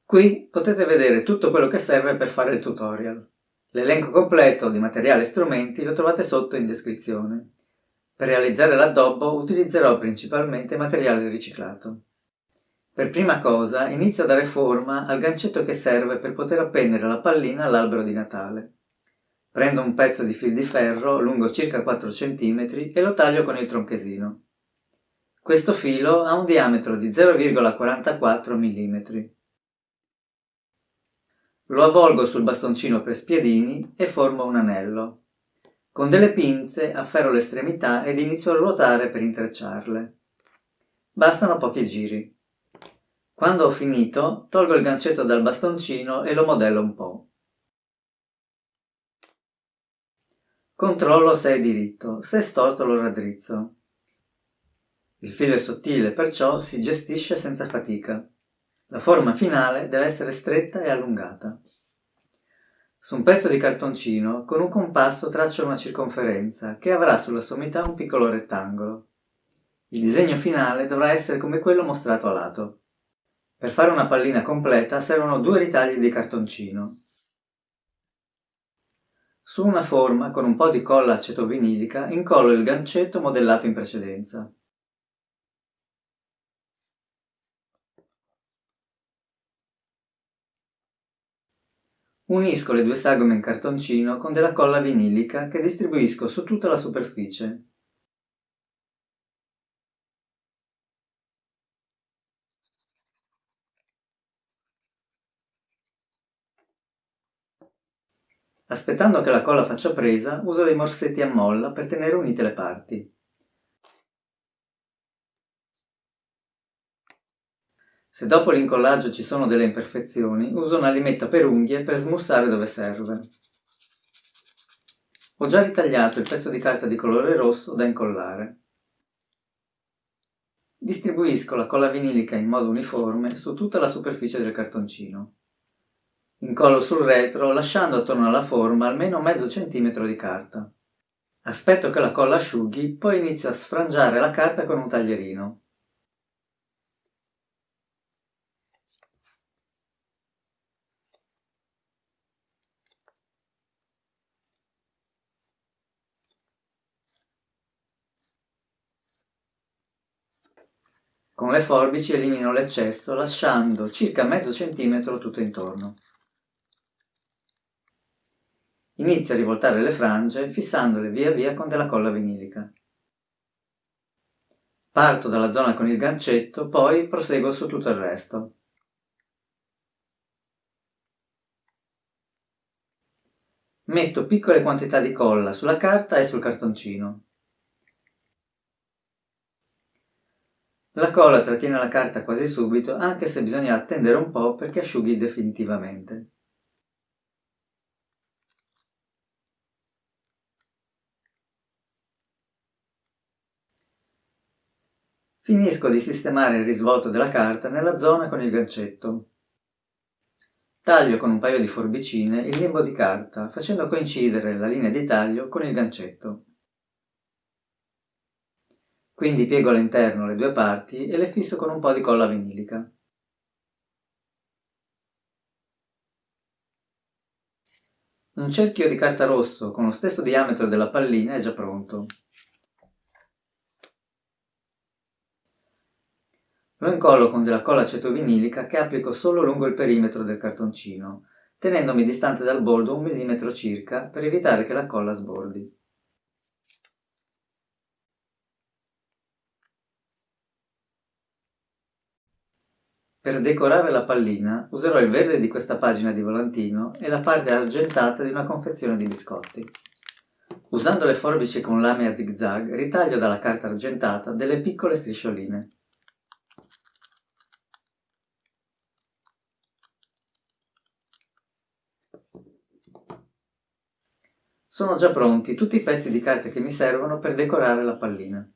Qui potete vedere tutto quello che serve per fare il tutorial. L'elenco completo di materiali e strumenti lo trovate sotto in descrizione. Per realizzare l'addobbo utilizzerò principalmente materiale riciclato. Per prima cosa inizio a dare forma al gancetto che serve per poter appendere la pallina all'albero di Natale. Prendo un pezzo di fil di ferro lungo circa 4 cm e lo taglio con il tronchesino. Questo filo ha un diametro di 0,44 mm. Lo avvolgo sul bastoncino per spiedini e formo un anello. Con delle pinze afferro le estremità ed inizio a ruotare per intrecciarle. Bastano pochi giri. Quando ho finito, tolgo il gancetto dal bastoncino e lo modello un po'. Controllo se è diritto, se è storto lo raddrizzo. Il filo è sottile, perciò si gestisce senza fatica. La forma finale deve essere stretta e allungata. Su un pezzo di cartoncino, con un compasso traccio una circonferenza che avrà sulla sommità un piccolo rettangolo. Il disegno finale dovrà essere come quello mostrato a lato. Per fare una pallina completa servono 2 ritagli di cartoncino. Su una forma con un po' di colla acetovinilica incollo il gancetto modellato in precedenza. Unisco le 2 sagome in cartoncino con della colla vinilica che distribuisco su tutta la superficie. Aspettando che la colla faccia presa, uso dei morsetti a molla per tenere unite le parti. Se dopo l'incollaggio ci sono delle imperfezioni, uso una limetta per unghie per smussare dove serve. Ho già ritagliato il pezzo di carta di colore rosso da incollare. Distribuisco la colla vinilica in modo uniforme su tutta la superficie del cartoncino. Incollo sul retro lasciando attorno alla forma almeno mezzo centimetro di carta. Aspetto che la colla asciughi, poi inizio a sfrangiare la carta con un taglierino. Con le forbici elimino l'eccesso lasciando circa mezzo centimetro tutto intorno. Inizio a rivoltare le frange fissandole via via con della colla vinilica. Parto dalla zona con il gancetto, poi proseguo su tutto il resto. Metto piccole quantità di colla sulla carta e sul cartoncino. La colla trattiene la carta quasi subito, anche se bisogna attendere un po' perché asciughi definitivamente. Finisco di sistemare il risvolto della carta nella zona con il gancetto. Taglio con un paio di forbicine il lembo di carta, facendo coincidere la linea di taglio con il gancetto. Quindi piego all'interno le 2 parti e le fisso con un po' di colla vinilica. Un cerchio di carta rosso con lo stesso diametro della pallina è già pronto. Lo incollo con della colla acetovinilica che applico solo lungo il perimetro del cartoncino, tenendomi distante dal bordo 1 mm circa per evitare che la colla sbordi. Per decorare la pallina userò il verde di questa pagina di volantino e la parte argentata di una confezione di biscotti. Usando le forbici con lame a zig-zag ritaglio dalla carta argentata delle piccole striscioline. Sono già pronti tutti i pezzi di carta che mi servono per decorare la pallina.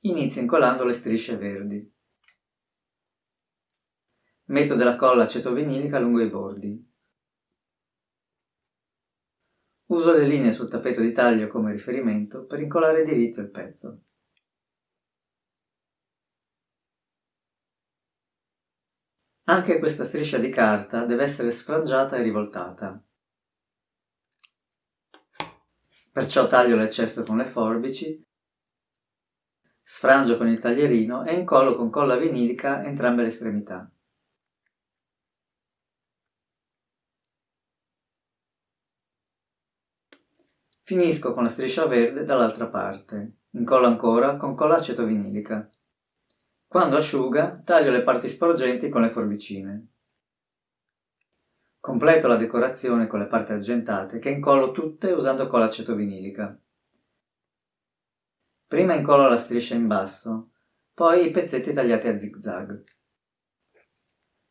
Inizio incollando le strisce verdi. Metto della colla acetovinilica lungo i bordi. Uso le linee sul tappeto di taglio come riferimento per incollare diritto il pezzo. Anche questa striscia di carta deve essere sfrangiata e rivoltata. Perciò taglio l'eccesso con le forbici, sfrangio con il taglierino e incollo con colla vinilica entrambe le estremità. Finisco con la striscia verde dall'altra parte. Incollo ancora con colla acetovinilica. Quando asciuga, taglio le parti sporgenti con le forbicine. Completo la decorazione con le parti argentate che incollo tutte usando colla acetovinilica. Prima incollo la striscia in basso, poi i pezzetti tagliati a zig-zag.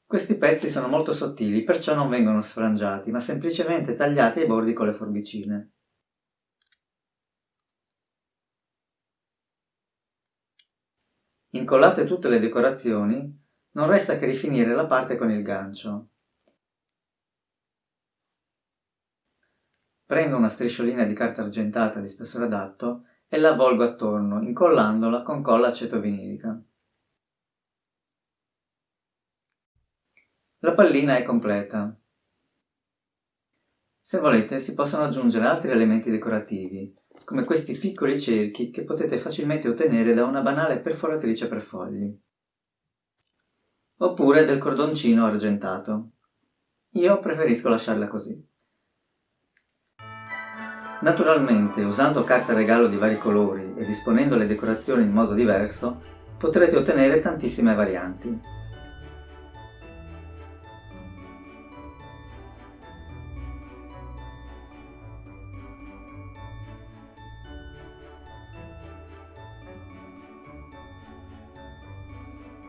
Questi pezzi sono molto sottili, perciò non vengono sfrangiati, ma semplicemente tagliati ai bordi con le forbicine. Incollate tutte le decorazioni, non resta che rifinire la parte con il gancio. Prendo una strisciolina di carta argentata di spessore adatto e la avvolgo attorno, incollandola con colla acetovinilica. La pallina è completa. Se volete si possono aggiungere altri elementi decorativi, come questi piccoli cerchi che potete facilmente ottenere da una banale perforatrice per fogli. Oppure del cordoncino argentato. Io preferisco lasciarla così. Naturalmente, usando carta regalo di vari colori e disponendo le decorazioni in modo diverso, potrete ottenere tantissime varianti.